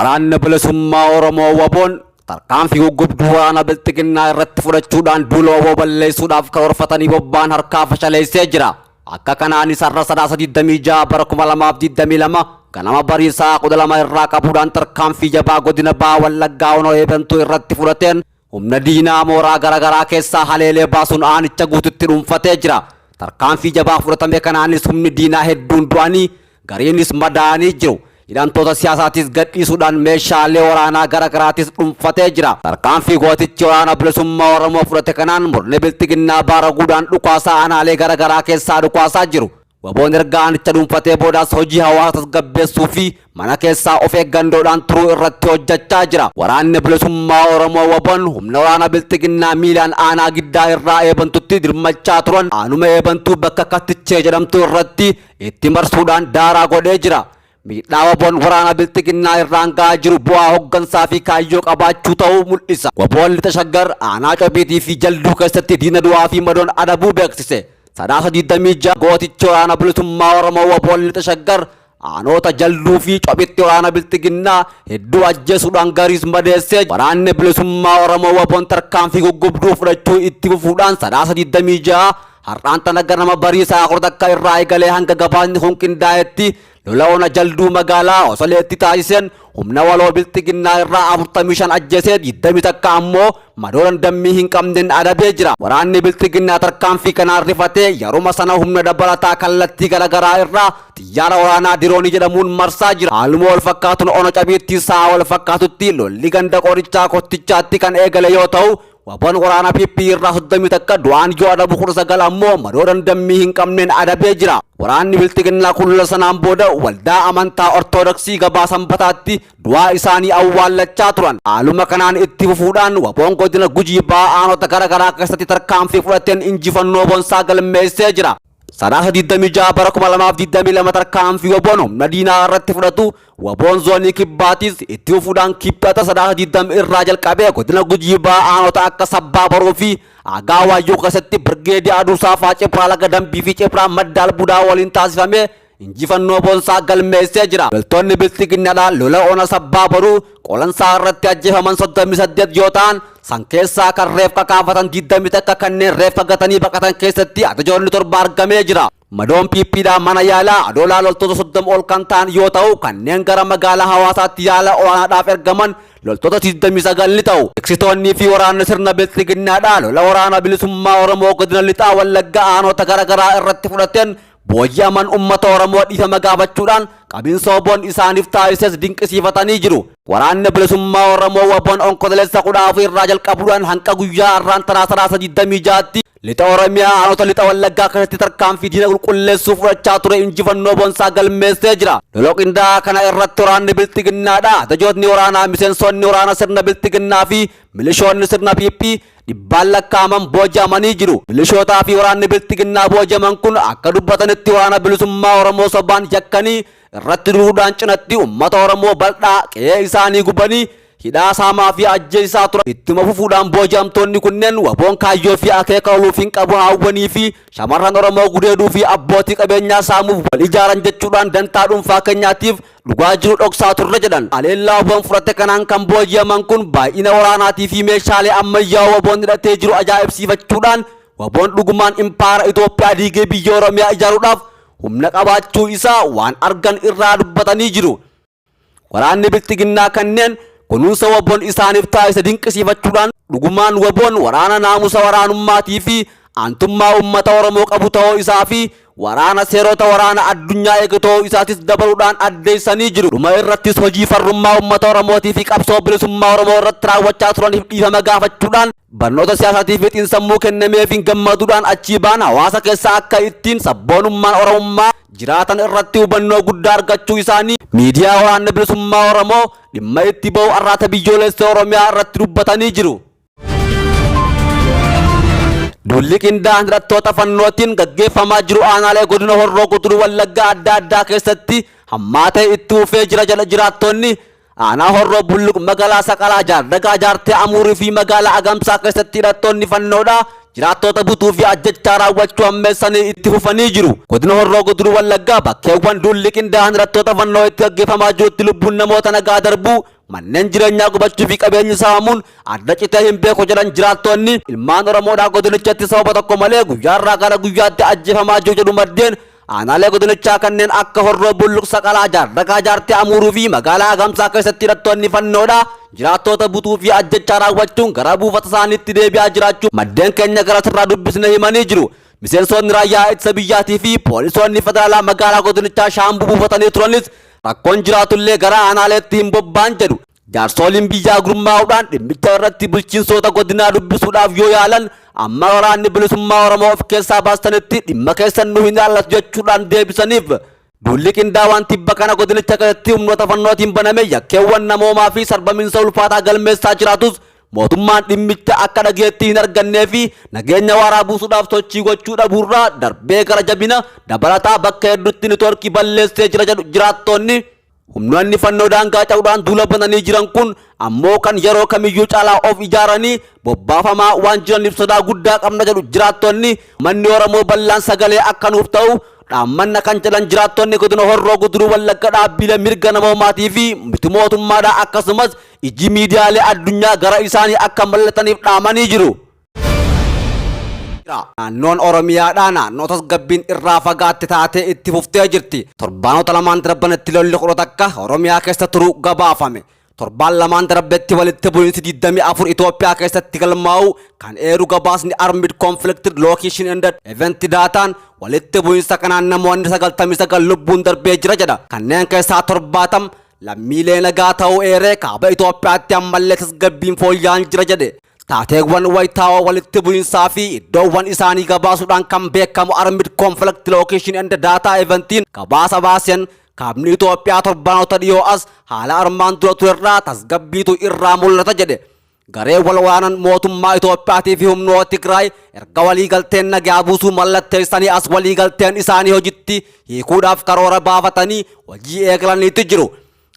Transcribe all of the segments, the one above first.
Waraanni bilisummaa Oromoo WBO'n tarkaanfii guggubduu waraana bilxiginnaa irratti fudhachuudhaan duula WBO balleessuudhaaf karoorfatanii bobba'an harkaa fashaleessee jira. Akka kanaanis har'a 26 bara 2022 ganama bariisaa 12 irraa qabuudhaan tarkaanfii jabaa godina Baha Wallaggaa Onoo Eebantuu irratti fudhateen humna diinaa mooraa garaagaraa keessaa haleelee baasuun aanicha guututti dhuunfatee jira. Tarkaanfii jabaa fudhatame kanaanis humni diinaa hedduun du'anii gariinis madaa'anii jiru. Hidhamtoota siyaasaatis gadhiisuudhaan meeshaalee waraanaa garagaraatis dhuunfatee jira. Tarkaanfii gootichi waraana bilisummaa Oromoo fudhate kanaan murni bilxiginnaa baaraguudhaan dhukaasaa aanaalee garagaraa keessaa dhukaasaa jiru. WBO'n erga aanicha dhuunfatee boodaas hojii hawaasa tasgabbeessuu fi mana keessaa of eeggannoodhaan turuu irratti hojjechaa jira. Waraanni bilisummaa Oromoo WBO'n humna waraana bilxiginnaa miilaan aanaa giddaa irraa eebantutti dirmachaa turan aanuma eebantuu bakka Kattichee jedhamtu irratti itti marsuudhaan daaraa godhee jira. Miidhaa WBO'n waraana bilxiginnaa irraan gahaa jiru bu'aa hooggansaa fi kaayyoo qabaachuu ta'uu mul'isa. WBO'n lixa shaggar aanaa Cobiitii fi Jalduu keessatti diina du'aa fi madoon adabuu beeksise. 26 gootichi waraana bilisummaa Oromoo WBO'n lixa shaggar aanota Jalduu fi Cobiitti waraana bilxiginnaa hedduu ajjeesuudhaan gariis madeessee waraanni bilisummaa Oromoo WBO'n tarkaanfii guggubduu fudhachuu itti fufuudhaan 26 har'aan tana ganama bariisaa 10 irraa eegalee hanga gabaasni kun qindaa'etti lola ona Jalduu magaalaa Osoleetti taasiseen humna waloo bilxiginnaa irraa 45 ajjeesee 21 ammoo madoolan dammii hin qabneen adabee jira. Waraanni bilxiginnaa tarkaanfii kanaan rifatee yeruma sana humna dabalataa kallattii garagaraa irraa xiyyaara waraanaa diroonii jedhamuun marsaa jira. Haaluma wal fakkaatuun ona Cabiitti sa'a wal fakkaatutti lolli ganda qorichaa Kottichaatti kan eegale yoo ta'u WBO'n waraana PP irraa 31 du'aan yoo adabu 19 ammoo madoolan dammii hin qabneen adabee jira. Waraanni bilxiginnaa kun lola sanaan booda waldaa amantaa Ortodoksii Gabaa Sanbataatti du'aa isaanii awwaallachaa turan. Haaluma kanaan itti fufuudhaan WBO'n godina Gujii Bahaa aanota garaagaraa keessatti tarkaanfii fudhateen injifannoo boonsaa galmeessee jira. 26 bara 2022 tarkaanfii WBO'n humna diinaa irratti fudhatu WBO'n zoonii kibbaatis itti fufuudhaan kibbata 20 irraa jalqabee godina Gujii Bahaa aanota akka Sabbaa Boroo fi Agaa Waayyuu keessatti Birgeedii Aduusaafaa Cipraa Laga Dambii fi Cipraa Maddaal Budaa waliin taasifame injifannoo boonsaa galmeessee jira. Loltoonni bilxiginnaadhaan lola ona Sabbaa Boroo qolansaa irratti ajjeefaman 38 yoo ta'an san keessaa kan reef kakaafatan 21 kanneen reef gatanii baqatan keessatti ajajoonni 7 argamee jira. Madoon PPdhaan mana yaalaa adoolaa loltoota 30 ol kan ta'an yoo ta'u kanneen gara magaalaa hawaasaatti yaala olaanaadhaaf ergaman loltoota 29 ni ta'u. Eegsitoonnii fi waraanni sirna bilxiginnaadhaan lola waraana bilisummaa Oromoo godina lixaa Wallaggaa aanota garaagaraa irratti fudhateen booji'aman uummata Oromoo dhiifama gaafachuudhaan qabiinsa WBO'n isaaniif taasises dinqisiifatanii jiru. Waraanni bilisummaa Oromoo WBO'n onkololeessa 14 irraa jalqabuudhaan hanga guyyaa har'aan tanaa 26tti lixa Oromiyaa aanota lixa Wallaggaa keessatti tarkaanfii diina qulqulleessuuf fudhachaa ture injifannoo boonsaa galmeessee jira. Lola qindaa'aa kana irratti waraanni bilxiginnaadha. Ajajootni waraanaa, miseensonni waraana sirna bilxiginnaa fi milishoonni sirna PP dhibbaan lakkaa'aman booji'amanii jiru. Milishootaa fi waraanni bilxiginnaa booji'aman kun akka dubbatanitti waraana bilisummaa Oromoo sobaan yakkanii irratti duruudhaan cinatti uummata Oromoo bal'aa qe'ee isaanii gubanii hidhaa saamaa fi ajjeesaa turan. Ittuma fufuudhaan booji'amtoonni kunneen WBO'n kaayyoo fi akeeka oluuf hin qabu hawwanii fi shamarran Oromoo gudeeduu fi abbootii qabeenyaa saamuuf wal ijaaran jechuudhaan dantaa dhuunfaa keenyaatiif dhugaa jiru dhoksaa turre jedhan. Haleellaa WBO'n fudhate kanaan kan booji'aman kun baay'ina waraanaatii fi meeshaalee ammayyaa WBO'n hidhatee jiru ajaa'ibsiifachuudhaan WBO'n dhugumaan impaara Itoophiyaa diigee biyya Oromiyaa ijaaruudhaaf humna qabaachuu isaa waan argan irraa dubbatanii jiru. Waraanni bilxiginnaa kanneen kunuunsa WBO'n isaaniif taasise dinqisiifachuudhaan dhugumaan WBO'n waraana naamusa waraanummaatii fi aantummaa uummata Oromoo qabu ta'uu isaa fi waraana seerota waraana addunyaa eegu ta'uu isaatis dabaluudhaan addeessanii jiru. Dhuma irrattis hojii farrummaa uummata Oromootii fi qabsoo bilisummaa Oromoo irratti raawwachaa turaniif dhiifama gaafachuudhaan barnoota siyaasaatii fi xiinsammuu kennameefiin gammaduudhaan achii ba'an hawaasa keessaa akka ittiin sabboonummaan Oromummaa jiraatan irratti hubannoo guddaa argachuu isaanii miidiyaa waraanni bilisummaa Oromoo dhimma itti ba'u arraata biyyoolessa Oromiyaa irratti dubbatanii jiru. Duulli qindaa'aan hidhattoota fannootiin gaggeeffamaa jiru aanaalee godina Horroo Guduruu Wallaggaa adda addaa keessatti hammaatee itti fufee jira jedha jiraattonni. Aanaa Horroo Bulluq magaalaa Saqalaa Jaardagaa Jaartee Amuurii fi magaalaa Agamsaa keessatti hidhattoonni fannoodha jiraattota butuu fi ajjechaa raawwachuu ammeessanii itti fufanii jiru. Godina Horroo Guduruu Wallaggaa bakkeewwan duulli qindaa'an hidhattoota fannoo itti gaggeeffamaa jirutti lubbuun namoota nagaa darbuu manneen jireenyaa gubachuu fi qabeenyi saamamuun adda citee hin beeku jedhan jiraattonni ilmaan Oromoodhaa godinichatti sababa tokko malee guyyaarraa gara guyyaatti ajjeefamaa jiru jedhu maddeen. Aanaalee godinichaa kanneen akka Horroo Bulluq Saqalaa Jaardagaa Jaartee Amuurii fi magaalaa Agamsaa keessatti hidhattoonni fannoodha jiraattota butuu fi ajjechaa raawwachuun gara buufata isaaniitti deebi'aa jiraachuu maddeen keenya gara sirraa dubbisne himanii jiru. Miseensonni raayyaa ittisa biyyaatii fi poolisoonni federaalaa magaalaa godinichaa shaambuu buufatanii turanis rakkoon jiraatullee gara aanaaleetti hin bobba'an jedhu. Jaarsoliin biyyaa gurmaa'uudhaan dhimmicha irratti bulchiinsoota godinaa dubbisuudhaaf yoo yaalan amma waraanni bilisummaa Oromoo of keessaa baastanitti dhimma keessan nu hin ilaallatu jechuudhaan deebisaniif. Duulli qindaawaan tibba kana godinicha keessatti humnoota fannootiin baname yakkeewwan namoomaa fi sarbamiinsa ulfaataa galmeessaa jiraatus mootummaan dhimmicha akka dhageettii hin argannee fi nageenya waaraa buusuudhaaf sochii gochuu dhabuurraa darbee gara jabina dabalataa bakka hedduutti niitoorkii balleessee jira jedhu jiraattonni. Humnoonni fannoo daangaa cabuudhaan duula bananii jiran kun ammoo kan yeroo kamiyyuu caalaa of ijaaranii bobbaafamaa waan jiraniif sodaa guddaa qabna jedhu jiraattonni. Manni Oromoo bal'aan sagalee akka nuuf ta'u dhaammanna kan jedhan jiraattonni godina Horroo Guduruu Wallagga dhaabbilee mirga namoomaatii fi miti mootummaadhaa akkasumas iji miidiyaalee addunyaa gara isaanii akka mallataniif dhaamanii jiru. Naannoon Oromiyaadhaa naannoo tasgabbiin irraa fagaatte taatee itti fuftee jirti. Torbaanota lamaan darbanitti lolli kudha takka Oromiyaa keessa turuu gabaafame. Torbaan lamaan darbetti walitti bu'iinsi 24 Itoophiyaa keessatti galmaa'u kan eeru gabaasni Armed Conflict Location and Event Daataan walitti bu'iinsa kanaan namoonni 99 lubbuun darbee jira jedha. Kanneen keessaa 70 lammiilee nagaa ta'uu eeree kaaba Itoophiyaatti ammallee tasgabbiin fooyya'aa jira jedhe. Taateewwan wayitaawaa walitti bu'iinsaa fi iddoowwan isaanii gabaasuudhaan kan beekamu Armed Conflict Location and Data Eventiin gabaasa baaseen kaabni Itoophiyaa torbaanota dhiyoo as haala armaan dura turerraa tasgabbiitu irraa mul'ata jedhe. Garee wal waraanan mootummaa Itoophiyaatii fi humnoota Tigraay erga waliigalteen nagaa buusuu mallatteessanii as waliigalteen isaanii hojiitti hiikuudhaaf karoora baafatanii hojii eegalaniitu jiru.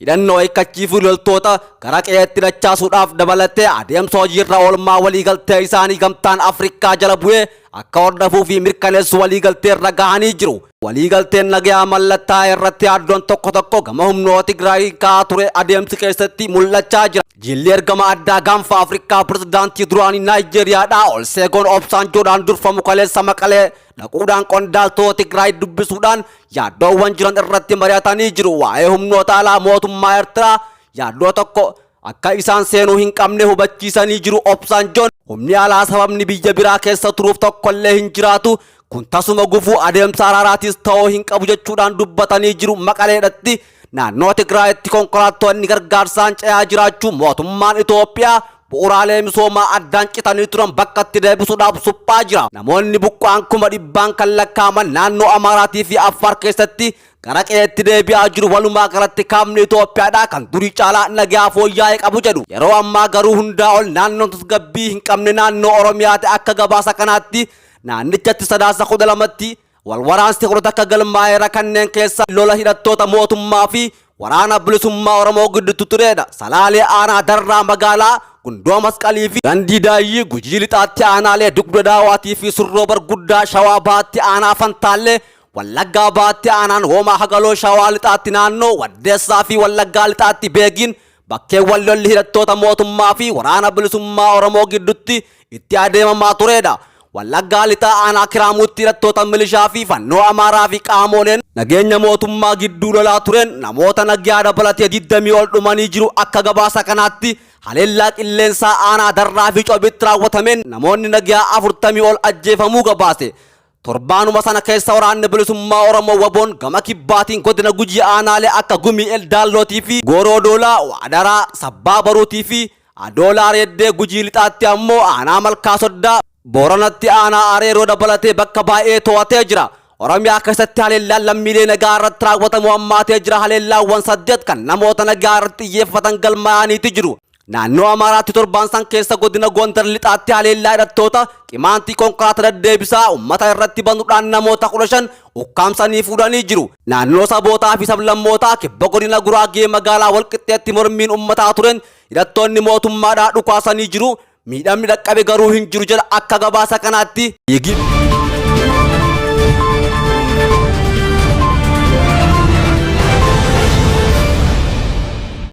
Hidhannoo hiikkachiifuu loltoota gara qe'eetti dachaasuudhaaf dabalatee adeemsa hojiirra oolmaa waliigaltee isaanii gamtaan Afrikaa jala bu'ee akka hordofuu fi mirkaneessu waliigaltee irra gahanii jiru. Waliigalteen nagaa mallattaa'e irratti yaaddoon tokko tokko gama humnoota Tigraay ka'aa ture adeemsi keessatti mul'achaa jira. Jilli ergama addaa gaanfa Afrikaa pirezidaantii duraanii Naayijeeriyaadhaa Olusegun Obasanjoodhaan durfamu kaleessa Maqalee dhaquudhaan qondaaltota Tigraay dubbisuudhaan yaaddoowwan jiran irratti mari'atanii jiru. Waa'ee humnoota alaa mootummaa Eertiraa yaaddoo tokko akka isaan seenuu hin qabne hubachiisanii jiru. Obasanjoon humni alaa sababni biyya biraa keessa turuuf tokkollee hin jiraatu kun tasuma gufuu adeemsa araaraatis ta'uu hin qabu jechuudhaan dubbatanii jiru. Maqaleedhatti naannoo Tigraayitti konkolaattonni gargaarsaan ce'aa jiraachuu mootummaan Itoophiyaa bu'uuraalee misoomaa addaan citanii turan bakkatti deebisuudhaaf suphaa jira. Namoonni buqqa'an 100,000 kan lakkaa'aman naannoo Amaaraatii fi Affaar keessatti gara qe'eetti deebi'aa jiru. Walumaa galatti kaabni Itoophiyaadhaa kan durii caalaa nagaa fooyya'ee qabu jedhu. Yeroo ammaa garuu hundaa ol naannoon tasgabbii hin qabne naannoo Oromiyaatti akka gabaasa kanaatti naannichatti sadaasa 12tti walwaraansi kudha takka galmaa'eera. Kanneen keessa lola hidhattoota mootummaa fi waraana bilisummaa Oromoo gidduutti turedha. Salaalee aanaa Darraa magaalaa Gundoo Masqalii fi Gandii Daayii Gujii lixaatti aanaalee Dugda Daawaatii fi Surroo Barguddaa Shawaa baatti aanaa Fantaallee Wallaggaa baatti aanaan Hoomaa Hagaloo Shawaa lixaatti naannoo Waddeessaa fi Wallaggaa lixaatti Beegiin bakkeewwan lolli hidhattoota mootummaa fi waraana bilisummaa Oromoo gidduutti itti adeemamaa turedha. Wallaggaa lixaa aanaa Kiraamuutti hidhattoota milishaa fi fannoo Amaaraa fi qaamoleen nageenya mootummaa gidduu lolaa turen namoota nagaa dabalatee 20 ol dhumanii jiru. Akka gabaasa kanaatti haleellaa qilleensaa aanaa Darraa fi Cobitti raawwatameen namoonni nagaa 40 ol ajjeefamuu gabaase. Torbaanuma sana keessa waraanni bilisummaa Oromoo waboon gama kibbaatiin godina Gujii aanaalee akka Gumii Eldaalootii fi Goorodoolaa Waadaraa Sabbaa Baruutii fi Adoolaa Reeddee Gujii lixaatti ammoo aanaa Malkaa Soddaa Booranatti aanaa Areeroo dabalatee bakka baay'ee to'atee jira. Oromiyaa keessatti haleellaan lammiilee nagaa irratti raawwatamu hammaatee jira. Haleellaawwan 8 kan namoota nagaa irratti xiyyeeffatan galmaa'aniiti jiru. Naannoo Amaaraatti torban san keessa godina Gondar lixaatti haleellaa hidhattoota qimaantii konkolaataa deddeebisaa uummata irratti banuudhaan namoota 15 ukkaamsanii fuudhanii jiru. Naannoo sabootaa fi sablammootaa kibba godina Guraagee magaalaa Walqixxeetti mormiin uummataa turen hidhattoonni mootummaadhaa dhukaasanii jiru. Miidhamni dhaqqabe garuu hin jiru jedha akka gabaasa kanaatti.